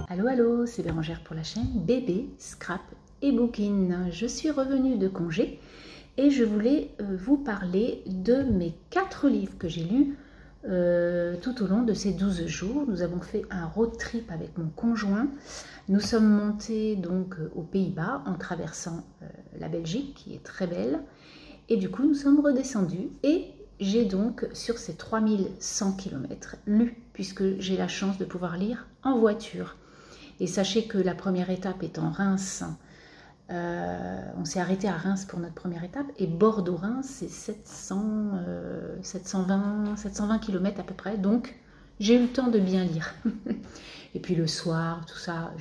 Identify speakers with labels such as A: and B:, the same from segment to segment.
A: Allô, allô, c'est Bérangère pour la chaîne Bébé, Scrap et Bookin. Je suis revenue de congé et je voulais vous parler de mes 4 livres que j'ai lus tout au long de ces 12 jours. Nous avons fait un road trip avec mon conjoint. Nous sommes montés donc aux Pays-Bas en traversant la Belgique qui est très belle. Et du coup, nous sommes redescendus et j'ai donc, sur ces 3100 km, lu, puisque j'ai la chance de pouvoir lire en voiture. Et sachez que la première étape est en Reims. On s'est arrêté à Reims pour notre première étape. Et Bordeaux-Reims, c'est 720 km à peu près. Donc, j'ai eu le temps de bien lire. Et puis le soir, tout ça,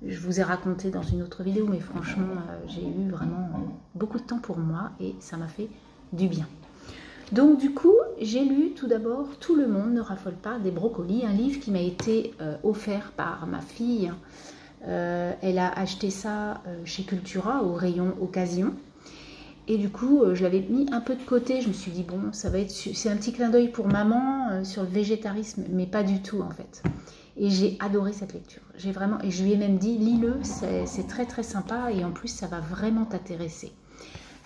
A: je vous ai raconté dans une autre vidéo. Mais franchement, j'ai eu vraiment beaucoup de temps pour moi. Et ça m'a fait du bien. Donc du coup, j'ai lu tout d'abord « Tout le monde ne raffole pas des brocolis », un livre qui m'a été offert par ma fille. Elle a acheté ça chez Cultura au rayon Occasion. Et du coup, je l'avais mis un peu de côté. Je me suis dit, bon, ça va être, c'est un petit clin d'œil pour maman sur le végétarisme, mais pas du tout en fait. Et j'ai adoré cette lecture. J'ai vraiment, et je lui ai même dit, lis-le, c'est très très sympa et en plus, ça va vraiment t'intéresser.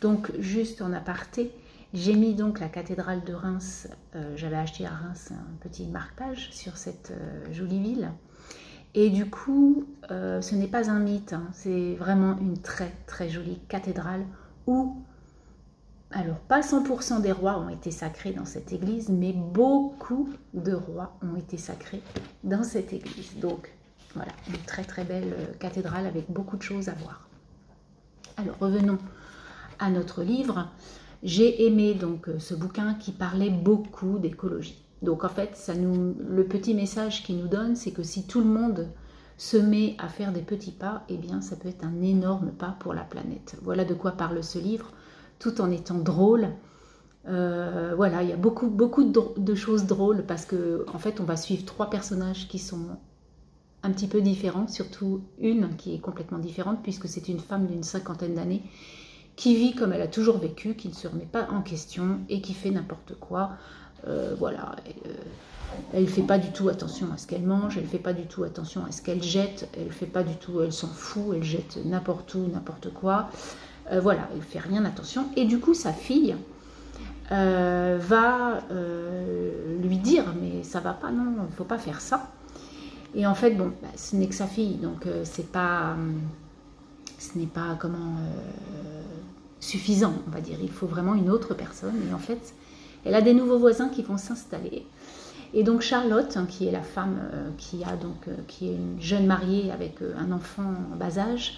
A: Donc, juste en aparté, j'ai mis donc la cathédrale de Reims, j'avais acheté à Reims un petit marque-page sur cette jolie ville. Et du coup, ce n'est pas un mythe, hein, c'est vraiment une très très jolie cathédrale où, alors pas 100% des rois ont été sacrés dans cette église, mais beaucoup de rois ont été sacrés dans cette église. Donc voilà, une très très belle cathédrale avec beaucoup de choses à voir. Alors revenons à notre livre. J'ai aimé donc ce bouquin qui parlait beaucoup d'écologie. Donc en fait, le petit message qu'il nous donne, c'est que si tout le monde se met à faire des petits pas, eh bien ça peut être un énorme pas pour la planète. Voilà de quoi parle ce livre, tout en étant drôle. Voilà, il y a beaucoup de choses drôles parce que en fait, on va suivre 3 personnages qui sont un petit peu différents, surtout une qui est complètement différente puisque c'est une femme d'une 50aine d'années qui vit comme elle a toujours vécu, qui ne se remet pas en question et qui fait n'importe quoi. Voilà, elle ne fait pas du tout attention à ce qu'elle mange, elle ne fait pas du tout attention à ce qu'elle jette, elle fait pas du tout, elle s'en fout, elle jette n'importe où, n'importe quoi. Voilà, elle ne fait rien attention. Et du coup, sa fille va lui dire, mais ça va pas, non, il ne faut pas faire ça. Et en fait, bon, bah, ce n'est que sa fille, donc ce n'est pas comment suffisant, on va dire. Il faut vraiment une autre personne. Et en fait, elle a des nouveaux voisins qui vont s'installer. Et donc Charlotte, hein, qui est la femme qui est une jeune mariée avec un enfant en bas âge,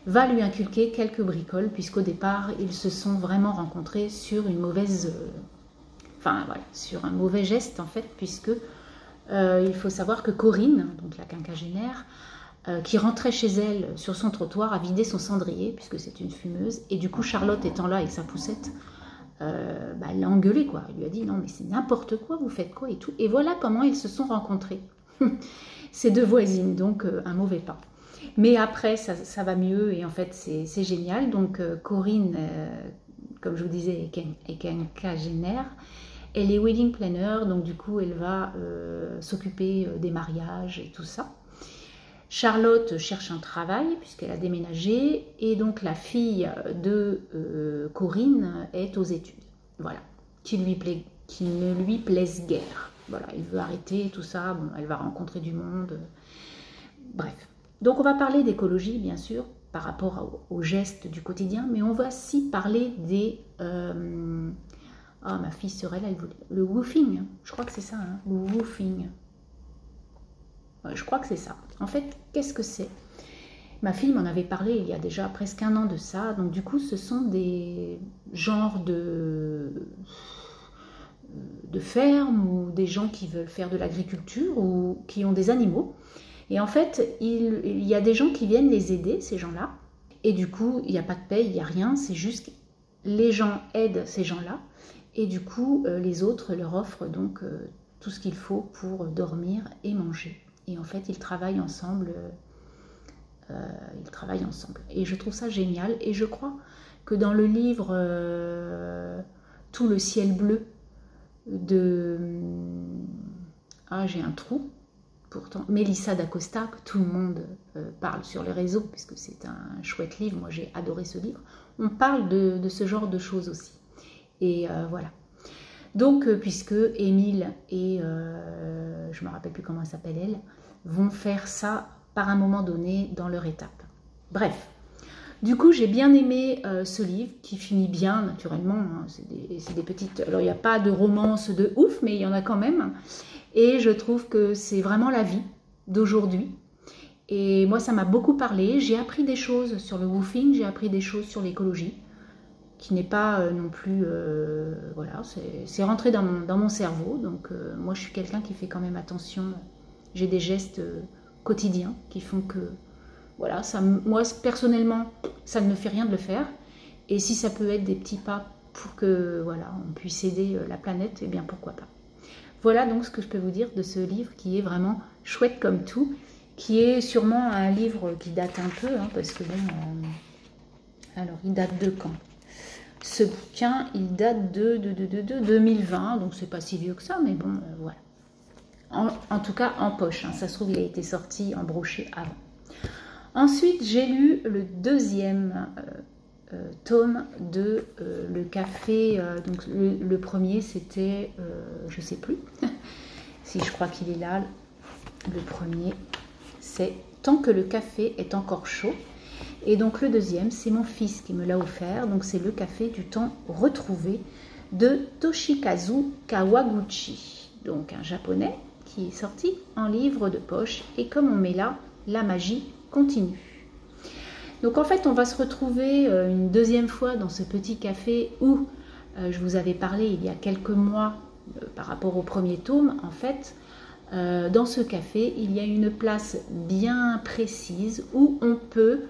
A: va lui inculquer quelques bricoles, puisqu'au départ, ils se sont vraiment rencontrés sur une mauvaise, sur un mauvais geste en fait, puisque il faut savoir que Corinne, donc la quinquagénaire, qui rentrait chez elle sur son trottoir à vider son cendrier, puisque c'est une fumeuse, et du coup Charlotte étant là avec sa poussette, elle l'a engueulé quoi, elle lui a dit non mais c'est n'importe quoi, vous faites quoi et tout, et voilà comment ils se sont rencontrés, ces 2 voisines, donc un mauvais pas. Mais après ça va mieux et en fait c'est génial, donc Corinne, comme je vous disais, est quinquagénaire. Elle est wedding planner, donc du coup elle va s'occuper des mariages et tout ça. Charlotte cherche un travail puisqu'elle a déménagé et donc la fille de Corinne est aux études, voilà, qui ne lui plaisent guère. Voilà, elle veut arrêter tout ça, bon, elle va rencontrer du monde, bref. Donc on va parler d'écologie bien sûr par rapport aux gestes du quotidien, mais on va aussi parler des... ma fille serait là, le woofing, je crois que c'est ça, hein, le woofing. Je crois que c'est ça. En fait, qu'est-ce que c'est? Ma fille m'en avait parlé il y a déjà presque 1 an de ça. Donc du coup, ce sont des genres de fermes ou des gens qui veulent faire de l'agriculture ou qui ont des animaux. Et en fait, il y a des gens qui viennent les aider, ces gens-là. Et du coup, il n'y a pas de paye, il n'y a rien. C'est juste les gens aident ces gens-là. Et du coup, les autres leur offrent donc tout ce qu'il faut pour dormir et manger. Et en fait, ils travaillent ensemble. Et je trouve ça génial. Et je crois que dans le livre Tout le ciel bleu, de... Ah, j'ai un trou. Pourtant, Mélissa d'Acosta, que tout le monde parle sur les réseaux, puisque c'est un chouette livre, moi j'ai adoré ce livre. On parle de ce genre de choses aussi. Et voilà. Donc, puisque Émile et, je ne me rappelle plus comment elle s'appelle elle, vont faire ça par un moment donné dans leur étape. Bref. Du coup, j'ai bien aimé ce livre, qui finit bien, naturellement. Hein, c'est des petites... Alors, il n'y a pas de romance de ouf, mais il y en a quand même. Et je trouve que c'est vraiment la vie d'aujourd'hui. Et moi, ça m'a beaucoup parlé. J'ai appris des choses sur le woofing, j'ai appris des choses sur l'écologie, qui n'est pas non plus... voilà, c'est rentré dans mon cerveau. Donc, moi, je suis quelqu'un qui fait quand même attention. J'ai des gestes quotidiens qui font que... Voilà, ça, moi, personnellement, ça ne me fait rien de le faire. Et si ça peut être des petits pas pour que, voilà, on puisse aider la planète, eh bien, pourquoi pas. Voilà donc ce que je peux vous dire de ce livre qui est vraiment chouette comme tout, qui est sûrement un livre qui date un peu, hein, parce que bon, alors il date de quand? Ce bouquin, il date de 2020, donc c'est pas si vieux que ça, mais bon, voilà. En tout cas, en poche, hein, ça se trouve, il a été sorti en brochet avant. Ensuite, j'ai lu le deuxième tome de Le Café. Donc le premier, c'était, je sais plus, si je crois qu'il est là. Le premier, c'est Tant que le café est encore chaud. Et donc le deuxième, c'est mon fils qui me l'a offert. Donc c'est Le Café du temps retrouvé de Toshikazu Kawaguchi. Donc un japonais qui est sorti en livre de poche. Et comme on met là, la magie continue. Donc en fait, on va se retrouver une deuxième fois dans ce petit café où je vous avais parlé il y a quelques mois par rapport au premier tome. En fait, dans ce café, il y a une place bien précise où on peut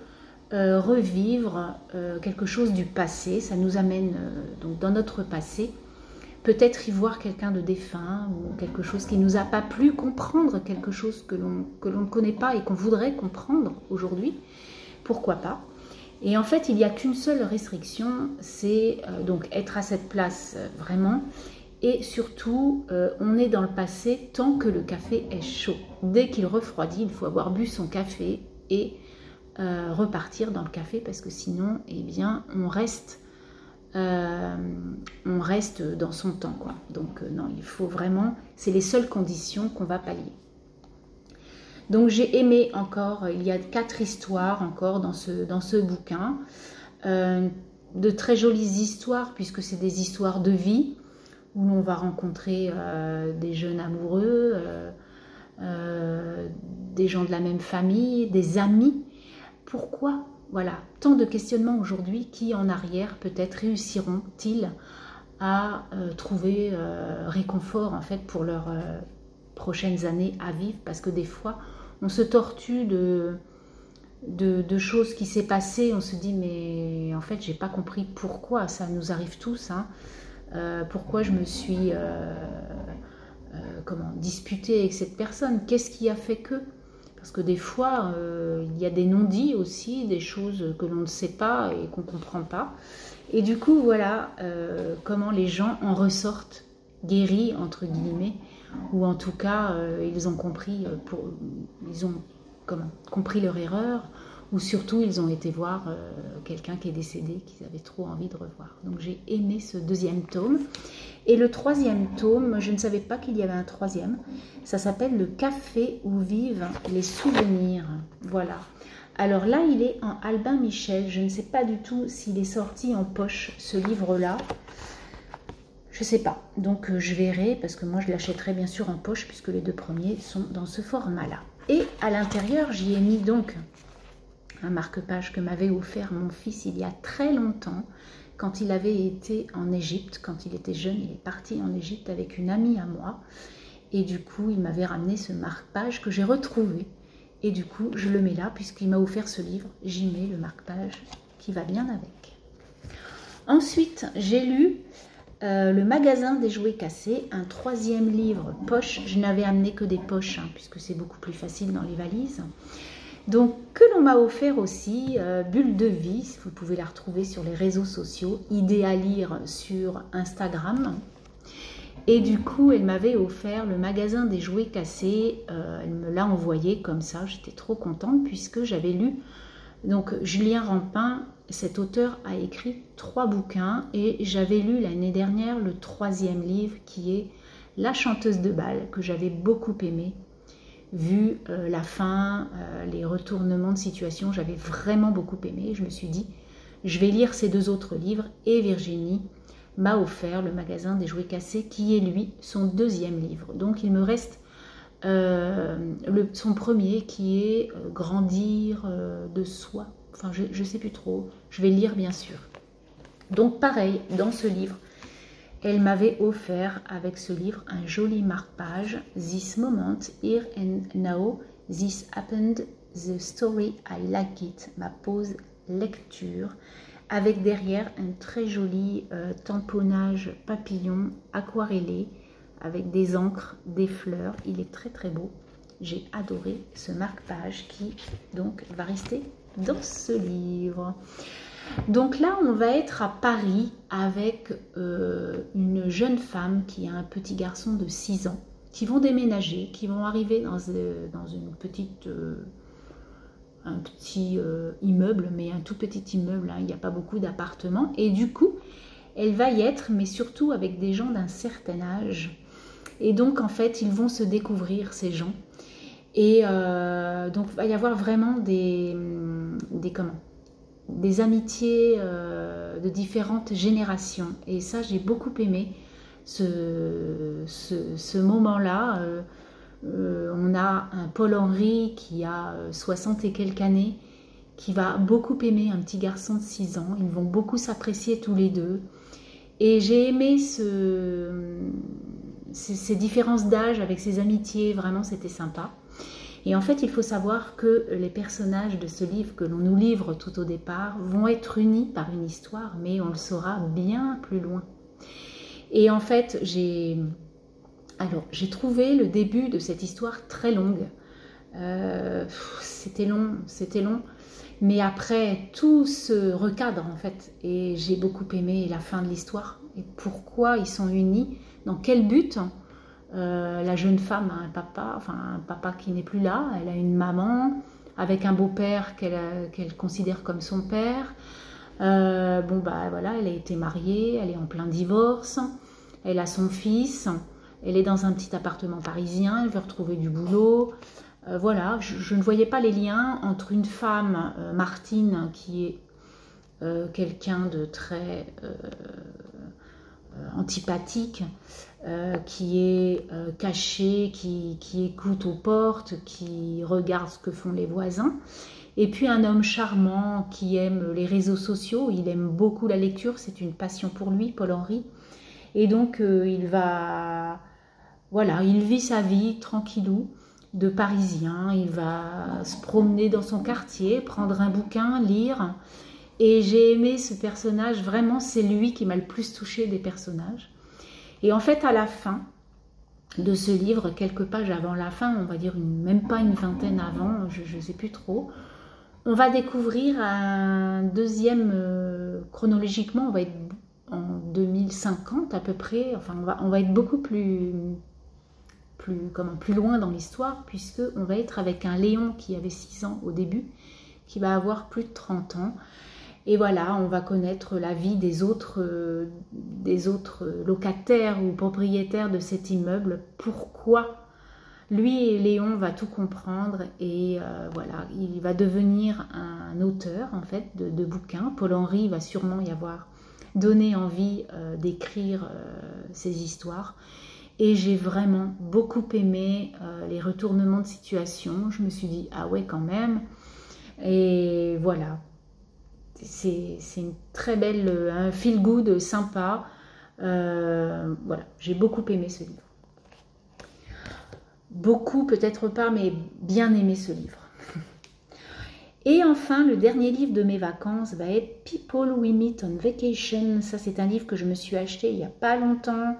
A: revivre quelque chose du passé. Ça nous amène donc dans notre passé. Peut-être y voir quelqu'un de défunt ou quelque chose qui ne nous a pas plu, comprendre quelque chose que l'on ne connaît pas et qu'on voudrait comprendre aujourd'hui. Pourquoi pas? Et en fait, il n'y a qu'une seule restriction, c'est donc être à cette place vraiment. Et surtout, on est dans le passé tant que le café est chaud. Dès qu'il refroidit, il faut avoir bu son café et repartir dans le café parce que sinon, eh bien, on reste dans son temps, quoi. Donc non, il faut vraiment, c'est les seules conditions qu'on va pallier. Donc j'ai aimé encore, il y a 4 histoires encore dans ce bouquin, de très jolies histoires puisque c'est des histoires de vie où l'on va rencontrer des jeunes amoureux, des gens de la même famille, des amis. Pourquoi? Voilà, tant de questionnements aujourd'hui qui en arrière peut-être réussiront-ils à trouver réconfort en fait pour leurs prochaines années à vivre, parce que des fois on se tortue de choses qui s'est passées, on se dit mais en fait j'ai pas compris pourquoi, ça nous arrive tous, hein. Pourquoi je me suis disputée avec cette personne, qu'est-ce qui a fait que... Parce que des fois, il y a des non-dits aussi, des choses que l'on ne sait pas et qu'on ne comprend pas. Et du coup, voilà comment les gens en ressortent guéris, entre guillemets, ou en tout cas, ils ont compris, compris leur erreur, ou surtout, ils ont été voir quelqu'un qui est décédé, qu'ils avaient trop envie de revoir. Donc, j'ai aimé ce deuxième tome. Et le troisième tome, je ne savais pas qu'il y avait un troisième. Ça s'appelle Le Café où vivent les souvenirs. Voilà. Alors là, il est en Albin Michel. Je ne sais pas du tout s'il est sorti en poche, ce livre-là. Je ne sais pas. Donc, je verrai, parce que moi, je l'achèterai bien sûr en poche, puisque les 2 premiers sont dans ce format-là. Et à l'intérieur, j'y ai mis donc un marque-page que m'avait offert mon fils il y a très longtemps, quand il avait été en Égypte, quand il était jeune, il est parti en Égypte avec une amie à moi. Et du coup, il m'avait ramené ce marque-page que j'ai retrouvé. Et du coup, je le mets là, puisqu'il m'a offert ce livre. J'y mets le marque-page qui va bien avec. Ensuite, j'ai lu Le Magasin des jouets cassés, un 3e livre poche. Je n'avais amené que des poches, hein, puisque c'est beaucoup plus facile dans les valises. Donc, que l'on m'a offert aussi, Bulle de vie, vous pouvez la retrouver sur les réseaux sociaux, idée à lire sur Instagram. Et du coup, elle m'avait offert le magasin des jouets cassés. Elle me l'a envoyé comme ça. J'étais trop contente puisque j'avais lu. Donc, Julien Rampin, cet auteur, a écrit 3 bouquins. Et j'avais lu l'année dernière le 3e livre qui est La chanteuse de bal, que j'avais beaucoup aimé. Vu la fin, les retournements de situation, j'avais vraiment beaucoup aimé. Je me suis dit, je vais lire ces 2 autres livres. Et Virginie m'a offert le magasin des jouets cassés qui est lui son 2e livre. Donc il me reste son premier qui est Grandir de soi. Enfin je ne sais plus trop, je vais le lire bien sûr. Donc pareil, dans ce livre, elle m'avait offert avec ce livre un joli marque-page. This moment, here and now, this happened, the story, I like it. Ma pause lecture. Avec derrière un très joli tamponnage papillon aquarellé avec des encres, des fleurs. Il est très très beau. J'ai adoré ce marque-page qui donc va rester dans ce livre. Donc là, on va être à Paris avec une jeune femme qui a un petit garçon de 6 ans qui vont déménager, qui vont arriver dans une petite... un petit immeuble, mais un tout petit immeuble, hein, il n'y a pas beaucoup d'appartements. Et du coup, elle va y être, mais surtout avec des gens d'un certain âge. Et donc, en fait, ils vont se découvrir, ces gens. Et donc, il va y avoir vraiment des amitiés de différentes générations. Et ça, j'ai beaucoup aimé ce moment-là. On a un Paul-Henri qui a 60 et quelques années, qui va beaucoup aimer un petit garçon de 6 ans. Ils vont beaucoup s'apprécier tous les deux. Et j'ai aimé ces différences d'âge avec ces amitiés. Vraiment, c'était sympa. Et en fait, il faut savoir que les personnages de ce livre que l'on nous livre tout au départ vont être unis par une histoire, mais on le saura bien plus loin. Et en fait, j'ai trouvé le début de cette histoire très longue. C'était long. Mais après, tout se recadre en fait. Et j'ai beaucoup aimé la fin de l'histoire. Et pourquoi ils sont unis, dans quel but. La jeune femme a un papa qui n'est plus là. Elle a une maman avec un beau-père qu'elle considère comme son père. Voilà, elle a été mariée, elle est en plein divorce. Elle a son fils. Elle est dans un petit appartement parisien, elle veut retrouver du boulot. Voilà, je ne voyais pas les liens entre une femme, Martine, qui est quelqu'un de très antipathique, qui est cachée, qui écoute aux portes, qui regarde ce que font les voisins. Et puis un homme charmant qui aime les réseaux sociaux, il aime beaucoup la lecture, c'est une passion pour lui, Paul-Henri. Et donc il vit sa vie tranquillou de Parisien, il va se promener dans son quartier, prendre un bouquin, lire. Et j'ai aimé ce personnage, vraiment c'est lui qui m'a le plus touché des personnages. Et en fait à la fin de ce livre, quelques pages avant la fin, on va dire même pas une vingtaine avant, je ne sais plus trop, on va découvrir un deuxième, chronologiquement on va être en 2050 à peu près, enfin on va être beaucoup plus loin dans l'histoire, puisqu'on va être avec un Léon qui avait 6 ans au début, qui va avoir plus de 30 ans. Et voilà, on va connaître la vie des autres locataires ou propriétaires de cet immeuble. Pourquoi lui, Léon, va tout comprendre et voilà, il va devenir un auteur en fait de bouquins. Paul-Henri va sûrement y avoir donné envie d'écrire ces histoires. Et j'ai vraiment beaucoup aimé les retournements de situation. Je me suis dit, ah ouais quand même. Et voilà. C'est une très belle, un feel good sympa. Voilà, j'ai beaucoup aimé ce livre. Beaucoup peut-être pas, mais bien aimé ce livre. Et enfin, le dernier livre de mes vacances va être People We Meet on Vacation. Ça, c'est un livre que je me suis acheté il n'y a pas longtemps.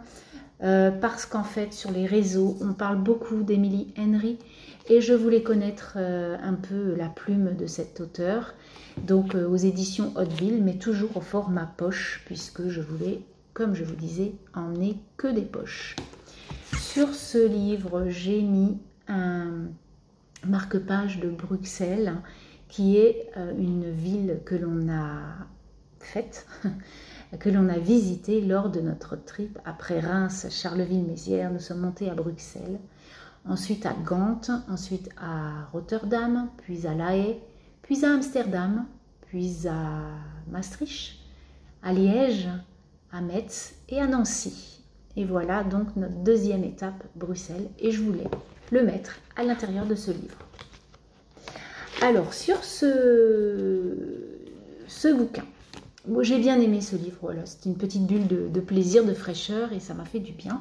A: Parce qu'en fait, sur les réseaux, on parle beaucoup d'Emily Henry. Et je voulais connaître un peu la plume de cet auteur. Donc aux éditions Hauteville, mais toujours au format poche, puisque je voulais comme je vous disais, emmener que des poches. Sur ce livre, j'ai mis un marque-page de Bruxelles, qui est une ville que l'on a faite, que l'on a visitée lors de notre trip. Après Reims, Charleville-Mézières, nous sommes montés à Bruxelles, ensuite à Gand, ensuite à Rotterdam, puis à La Haye, puis à Amsterdam, puis à Maastricht, à Liège, à Metz et à Nancy. Et voilà donc notre deuxième étape, Bruxelles, et je voulais le mettre à l'intérieur de ce livre. Alors, sur ce bouquin, bon, j'ai bien aimé ce livre, voilà, c'est une petite bulle de plaisir, de fraîcheur, et ça m'a fait du bien.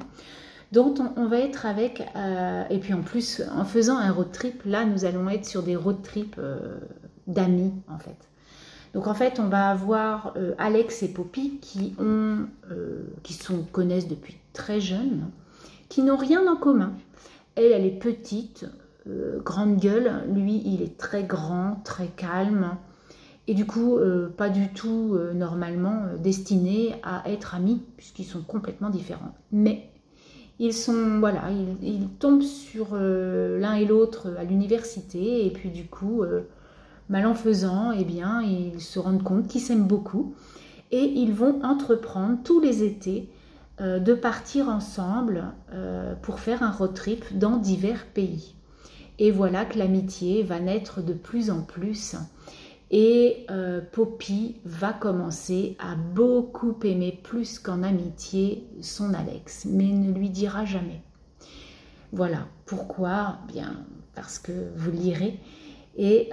A: Donc, on va être avec, et puis en plus, en faisant un road trip, là, nous allons être sur des road trips d'amis, en fait. Donc, en fait, on va avoir Alex et Poppy qui connaissent depuis très jeunes, qui n'ont rien en commun. Elle est petite, grande gueule, lui, il est très grand, très calme, et du coup, pas du tout normalement destinés à être amis, puisqu'ils sont complètement différents. Mais ils sont, voilà, ils tombent sur l'un et l'autre à l'université, et puis du coup, mal en faisant, eh bien, ils se rendent compte qu'ils s'aiment beaucoup, et ils vont entreprendre tous les étés de partir ensemble pour faire un road trip dans divers pays. Et voilà que l'amitié va naître de plus en plus. Et Poppy va commencer à beaucoup aimer plus qu'en amitié son Alex, mais ne lui dira jamais. Voilà, pourquoi? Bien, parce que vous lirez. Et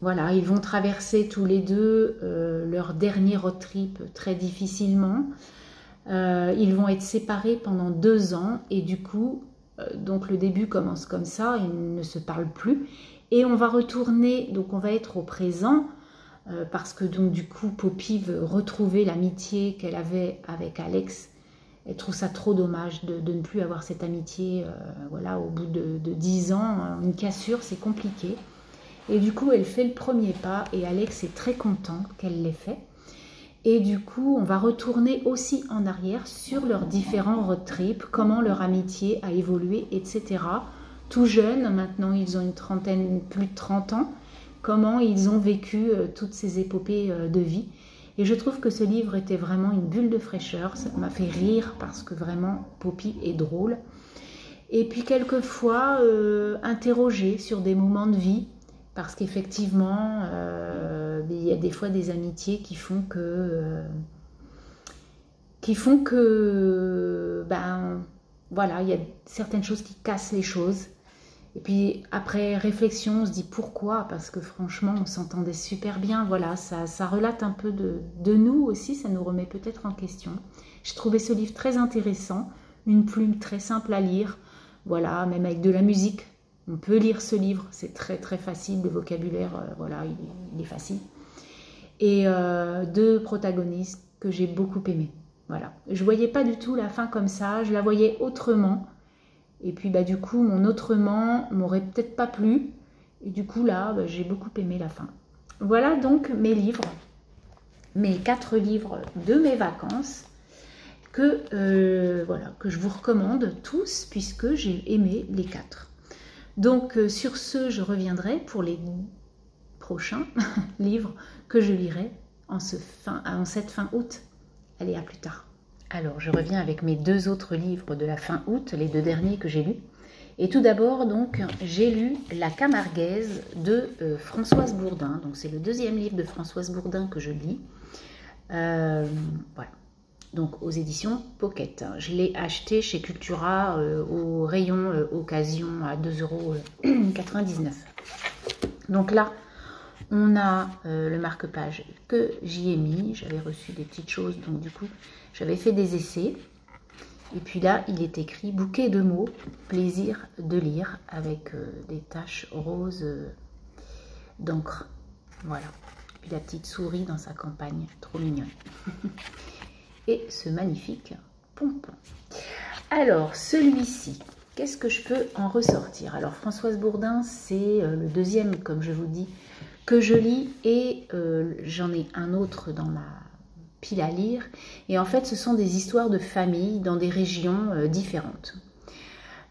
A: voilà, ils vont traverser tous les deux leur dernier road trip très difficilement. Ils vont être séparés pendant 2 ans et du coup, donc le début commence comme ça, ils ne se parlent plus. Et on va retourner, donc on va être au présent, parce que donc du coup Poppy veut retrouver l'amitié qu'elle avait avec Alex. Elle trouve ça trop dommage de ne plus avoir cette amitié, voilà, au bout de 10 ans, une cassure, c'est compliqué. Et du coup elle fait le premier pas et Alex est très content qu'elle l'ait fait. Et du coup on va retourner aussi en arrière sur leurs différents road trips, comment leur amitié a évolué, etc. Tout jeunes, maintenant ils ont une trentaine, plus de 30 ans, comment ils ont vécu toutes ces épopées de vie. Et je trouve que ce livre était vraiment une bulle de fraîcheur, ça m'a fait rire parce que vraiment Poppy est drôle. Et puis quelquefois interroger sur des moments de vie, parce qu'effectivement il y a des fois des amitiés qui font que ben voilà, il y a certaines choses qui cassent les choses. Et puis après réflexion, on se dit pourquoi? Parce que franchement, on s'entendait super bien. Voilà, ça relate un peu de nous aussi, ça nous remet peut-être en question. J'ai trouvé ce livre très intéressant, une plume très simple à lire. Voilà, même avec de la musique, on peut lire ce livre. C'est très très facile, le vocabulaire, voilà, il est facile. Et 2 protagonistes que j'ai beaucoup aimés. Voilà, je voyais pas du tout la fin comme ça, je la voyais autrement. Et puis bah, du coup, mon autrement m'aurait peut-être pas plu. Et du coup, là, bah, j'ai beaucoup aimé la fin. Voilà donc mes livres, mes 4 livres de mes vacances que, voilà, que je vous recommande tous puisque j'ai aimé les 4. Donc sur ce, je reviendrai pour les prochains livres que je lirai en cette fin août. Allez, à plus tard. Alors, je reviens avec mes 2 autres livres de la fin août, les 2 derniers que j'ai lus. Et tout d'abord, donc, j'ai lu La Camarguaise de Françoise Bourdin. Donc, c'est le 2e livre de Françoise Bourdin que je lis. Voilà. Donc, aux éditions Pocket. Je l'ai acheté chez Cultura au rayon occasion à 2,99 €. Donc là, on a le marque-page que j'y ai mis. J'avais reçu des petites choses, donc du coup, j'avais fait des essais. Et puis là, il est écrit « Bouquet de mots, plaisir de lire » avec des taches roses d'encre. Voilà. Puis la petite souris dans sa campagne, trop mignonne. Et ce magnifique pompon. Alors, celui-ci, qu'est-ce que je peux en ressortir? Alors, Françoise Bourdin, c'est le 2e, comme je vous dis, que je lis. Et j'en ai un autre dans ma pile à lire. Et en fait, ce sont des histoires de famille dans des régions différentes.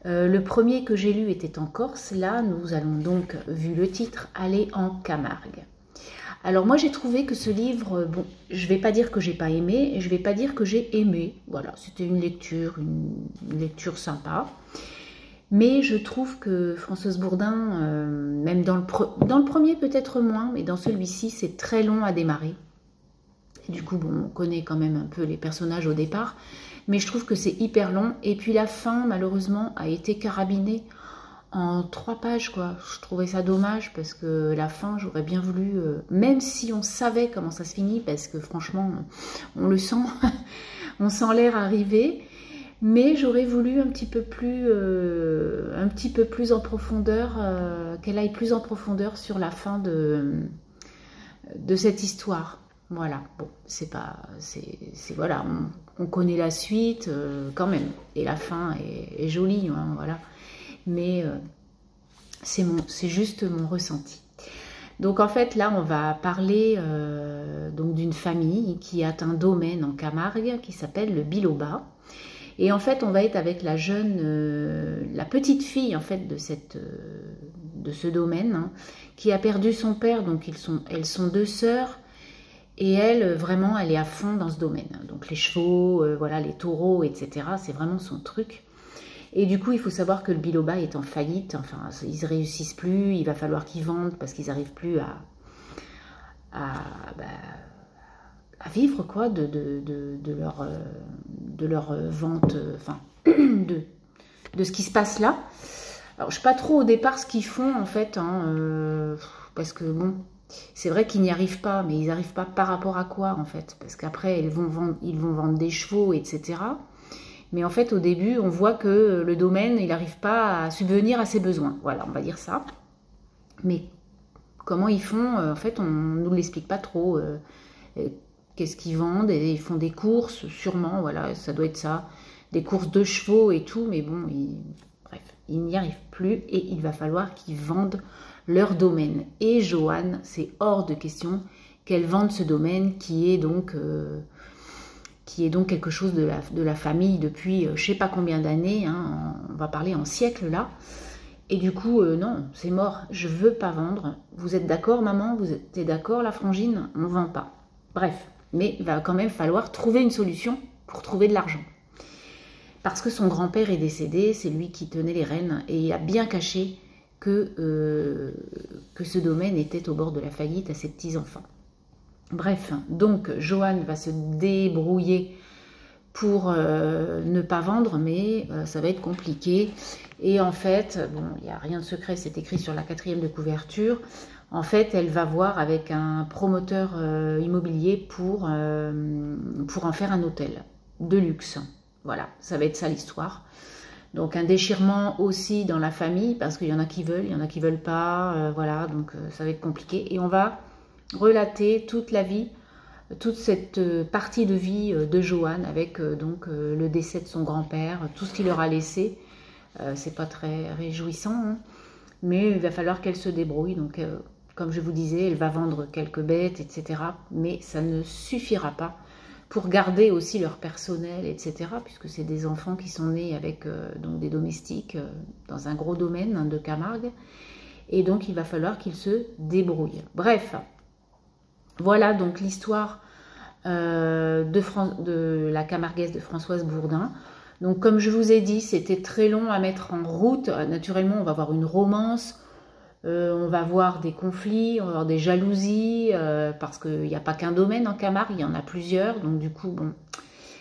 A: Le premier que j'ai lu était en Corse. Là, nous allons donc, vu le titre, aller en Camargue. Alors moi, j'ai trouvé que ce livre, bon, je ne vais pas dire que j'ai pas aimé, et je ne vais pas dire que j'ai aimé. Voilà, c'était une lecture sympa. Mais je trouve que Françoise Bourdin, même dans le premier peut-être moins, mais dans celui-ci, c'est très long à démarrer. Et du coup, bon, on connaît quand même un peu les personnages au départ, mais je trouve que c'est hyper long. Et puis la fin, malheureusement, a été carabinée en 3 pages, quoi. Je trouvais ça dommage, parce que la fin, j'aurais bien voulu, même si on savait comment ça se finit, parce que franchement, on le sent, on sent l'air arriver. Mais j'aurais voulu un petit peu plus en profondeur, qu'elle aille plus en profondeur sur la fin de cette histoire. Voilà, bon, voilà, on connaît la suite quand même, et la fin est jolie, hein, voilà. Mais c'est juste mon ressenti. Donc en fait, là, on va parler donc d'une famille qui a un domaine en Camargue qui s'appelle le Biloba. Et en fait, on va être avec la petite fille en fait de ce domaine, hein, qui a perdu son père. Donc elles sont 2 sœurs, et elle, vraiment, elle est à fond dans ce domaine. Donc les chevaux, voilà, les taureaux, etc. C'est vraiment son truc. Et du coup, il faut savoir que le Biloba est en faillite. Enfin, ils ne réussissent plus. Il va falloir qu'ils vendent parce qu'ils n'arrivent plus à vivre, quoi, de leur vente, enfin, de ce qui se passe là. Alors, je ne sais pas trop au départ ce qu'ils font, en fait, hein, parce que, bon, c'est vrai qu'ils n'y arrivent pas, mais ils n'arrivent pas par rapport à quoi, en fait, parce qu'après, ils vont vendre des chevaux, etc. Mais en fait, au début, on voit que le domaine, il n'arrive pas à subvenir à ses besoins. Voilà, on va dire ça. Mais comment ils font, en fait, on ne nous l'explique pas trop. Qu'est-ce qu'ils vendent, et ils font des courses, sûrement, voilà, ça doit être ça. Des courses de chevaux et tout, mais bon, bref, ils n'y arrivent plus, et il va falloir qu'ils vendent leur domaine. Et Joanne, c'est hors de question qu'elle vende ce domaine qui est donc quelque chose de la famille depuis je ne sais pas combien d'années, hein, on va parler en siècle là. Et du coup, non, c'est mort, je ne veux pas vendre. Vous êtes d'accord, maman? Vous êtes d'accord, la frangine? On ne vend pas. Bref, mais il va quand même falloir trouver une solution pour trouver de l'argent. Parce que son grand-père est décédé, c'est lui qui tenait les rênes, et il a bien caché que ce domaine était au bord de la faillite à ses petits-enfants. Bref, donc Joanne va se débrouiller pour ne pas vendre, mais ça va être compliqué. Et en fait, bon, il n'y a rien de secret, c'est écrit sur la 4e de couverture. En fait, elle va voir avec un promoteur immobilier pour en faire un hôtel de luxe. Voilà, ça va être ça l'histoire. Donc un déchirement aussi dans la famille, parce qu'il y en a qui veulent, il y en a qui veulent pas. Voilà, donc ça va être compliqué. Et on va relater toute la vie, toute cette partie de vie de Joanne, avec donc le décès de son grand-père, tout ce qu'il leur a laissé. C'est pas très réjouissant, hein, mais il va falloir qu'elle se débrouille. Donc comme je vous disais, elle va vendre quelques bêtes, etc. Mais ça ne suffira pas pour garder aussi leur personnel, etc. Puisque c'est des enfants qui sont nés avec donc des domestiques dans un gros domaine, hein, de Camargue. Et donc il va falloir qu'ils se débrouillent. Bref, voilà donc l'histoire de la Camarguaise de Françoise Bourdin. Donc comme je vous ai dit, c'était très long à mettre en route. Naturellement, on va avoir une romance, on va voir des conflits, on va avoir des jalousies, parce qu'il n'y a pas qu'un domaine en Camargue, il y en a plusieurs. Donc du coup, bon,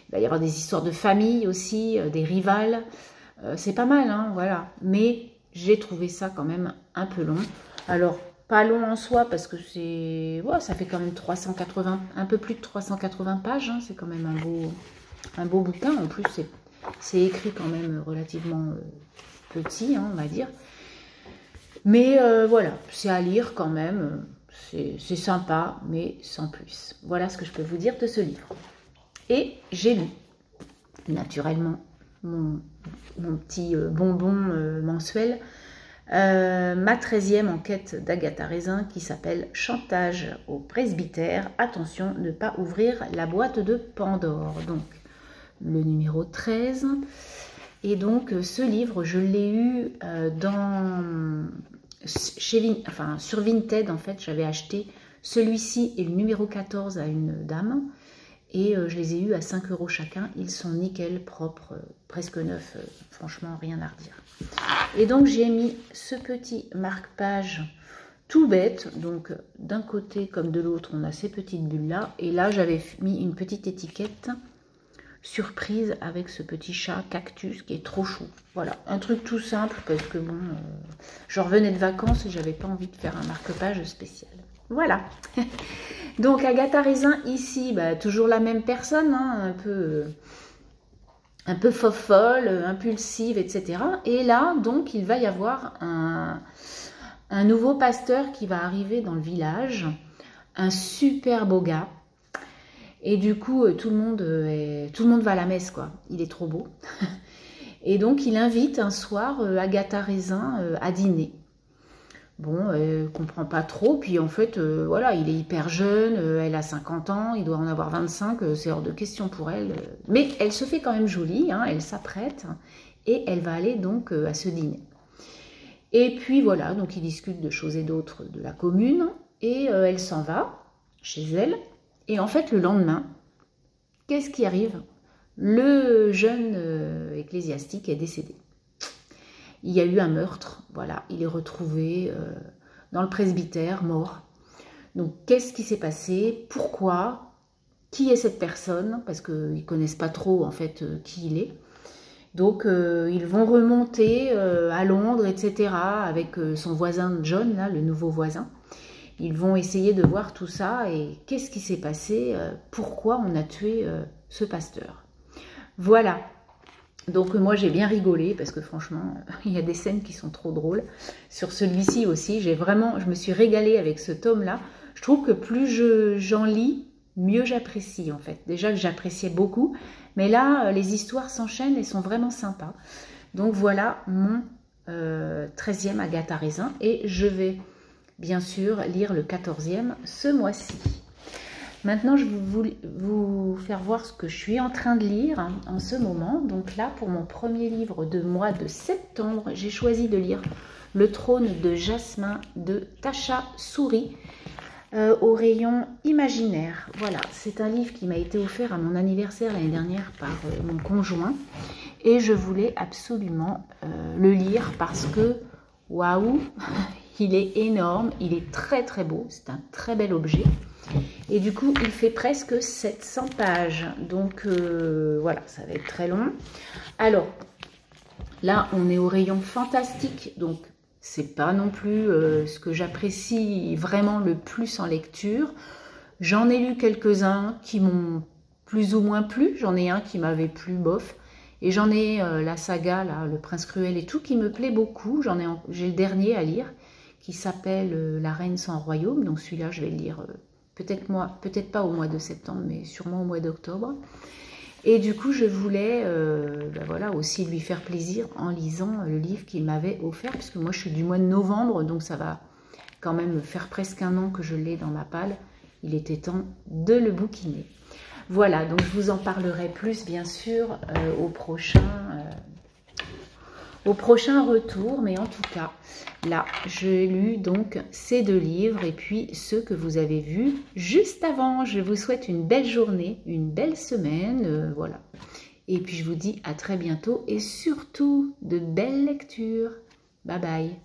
A: il va y avoir des histoires de famille aussi, des rivales. C'est pas mal, hein, voilà. Mais j'ai trouvé ça quand même un peu long. Alors, pas long en soi, parce que ça fait quand même 380, un peu plus de 380 pages. Hein, c'est quand même un beau bouquin. En plus, c'est écrit quand même relativement petit, hein, on va dire. Mais voilà, c'est à lire quand même. C'est sympa, mais sans plus. Voilà ce que je peux vous dire de ce livre. Et j'ai lu, naturellement, mon petit bonbon mensuel, Ma 13e enquête d'Agatha Raisin qui s'appelle Chantage au presbytère. Attention, ne pas ouvrir la boîte de Pandore. Donc, le numéro 13. Et donc, ce livre, je l'ai eu sur Vinted. En fait, j'avais acheté celui-ci et le numéro 14 à une dame. Et je les ai eus à 5 € chacun. Ils sont nickel, propres, presque neufs. Franchement, rien à redire. Et donc, j'ai mis ce petit marque-page tout bête. Donc, d'un côté comme de l'autre, on a ces petites bulles-là. Et là, j'avais mis une petite étiquette surprise avec ce petit chat cactus qui est trop chou. Voilà, un truc tout simple parce que bon, je revenais de vacances et j'avais pas envie de faire un marque-page spécial. Voilà. Donc Agatha Raisin ici, bah, toujours la même personne, hein, un peu fofolle, impulsive, etc. Et là, donc, il va y avoir un nouveau pasteur qui va arriver dans le village, un super beau gars. Et du coup, tout le monde va à la messe, quoi. Il est trop beau. Et donc, il invite un soir Agatha Raisin à dîner. Bon, elle comprend pas trop. Puis en fait, voilà, il est hyper jeune. Elle a 50 ans, il doit en avoir 25. C'est hors de question pour elle. Mais elle se fait quand même jolie. Hein, elle s'apprête. Et elle va aller donc à ce dîner. Et puis voilà, donc ils discutent de choses et d'autres de la commune. Et elle s'en va chez elle. Et en fait, le lendemain, qu'est-ce qui arrive? Le jeune ecclésiastique est décédé. Il y a eu un meurtre, voilà, il est retrouvé dans le presbytère, mort. Donc, qu'est-ce qui s'est passé? Pourquoi? Qui est cette personne? Parce qu'ils ne connaissent pas trop, en fait, qui il est. Donc, ils vont remonter à Londres, etc., avec son voisin John, là, le nouveau voisin. Ils vont essayer de voir tout ça et qu'est-ce qui s'est passé, pourquoi on a tué ce pasteur. Voilà. Donc moi j'ai bien rigolé parce que franchement il y a des scènes qui sont trop drôles. Sur celui-ci aussi, je me suis régalée avec ce tome-là. Je trouve que plus j'en lis, mieux j'apprécie en fait. Déjà que j'appréciais beaucoup, mais là les histoires s'enchaînent et sont vraiment sympas. Donc voilà mon 13e Agatha Raisin et je vais bien sûr lire le 14e ce mois-ci. Maintenant, je vais vous faire voir ce que je suis en train de lire en ce moment. Donc là, pour mon premier livre de mois de septembre, j'ai choisi de lire Le trône de Jasmin de Tasha Souris au rayon imaginaire. Voilà, c'est un livre qui m'a été offert à mon anniversaire l'année dernière par mon conjoint. Et je voulais absolument le lire parce que, waouh, il est énorme, il est très très beau, c'est un très bel objet. Et du coup, il fait presque 700 pages. Donc, voilà, ça va être très long. Alors, là, on est au rayon fantastique. Donc, c'est pas non plus ce que j'apprécie vraiment le plus en lecture. J'en ai lu quelques-uns qui m'ont plus ou moins plu. J'en ai un qui m'avait plu, bof. Et j'en ai la saga, là, Le Prince Cruel et tout, qui me plaît beaucoup. J'ai le dernier à lire, qui s'appelle La Reine sans royaume. Donc, celui-là, je vais le lire... peut-être pas au mois de septembre, mais sûrement au mois d'octobre. Et du coup, je voulais voilà, aussi lui faire plaisir en lisant le livre qu'il m'avait offert, puisque moi, je suis du mois de novembre, donc ça va quand même faire presque un an que je l'ai dans ma palle. Il était temps de le bouquiner. Voilà, donc je vous en parlerai plus, bien sûr, au prochain retour, mais en tout cas, là, j'ai lu donc ces deux livres et puis ceux que vous avez vus juste avant. Je vous souhaite une belle journée, une belle semaine, voilà. Et puis je vous dis à très bientôt et surtout de belles lectures. Bye bye.